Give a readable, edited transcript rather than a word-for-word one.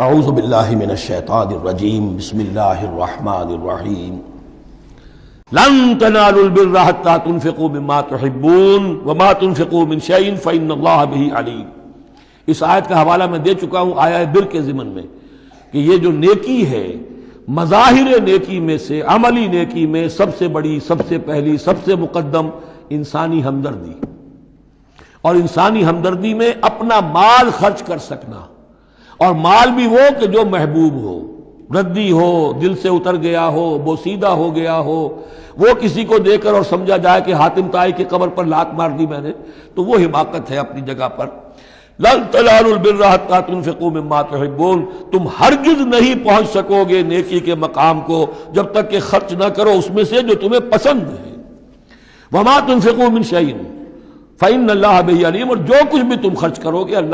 اعوذ باللہ من الشیطان الرجیم بسم اللہ الرحمن الرحیم لن تنالوا البر حتى تنفقوا مما تحبون وما تنفقوا من شيء فإن الله به علیم۔ اس آیت کا حوالہ میں دے چکا ہوں آیہ بر کے ضمن میں کہ یہ جو نیکی ہے مظاہر نیکی میں سے عملی نیکی میں سب سے بڑی، سب سے پہلی، سب سے مقدم انسانی ہمدردی، اور انسانی ہمدردی میں اپنا مال خرچ کر سکنا، اور مال بھی وہ کہ جو محبوب ہو، ردی ہو، دل سے اتر گیا ہو، بوسیدہ ہو گیا ہو، وہ کسی کو دے کر اور سمجھا جائے کہ حاتم طائی کی قبر پر لات مار دی میں نے، تو وہ حماقت ہے اپنی جگہ پر۔ لن تنالوا البر حتى تنفقوا مما تحبون، تم ہرگز نہیں پہنچ سکو گے نیکی کے مقام کو جب تک کہ خرچ نہ کرو اس میں سے جو تمہیں پسند ہے۔ وما تنفقوا من شيء فإن الله به علیم، اور جو کچھ بھی تم خرچ کرو گے اللہ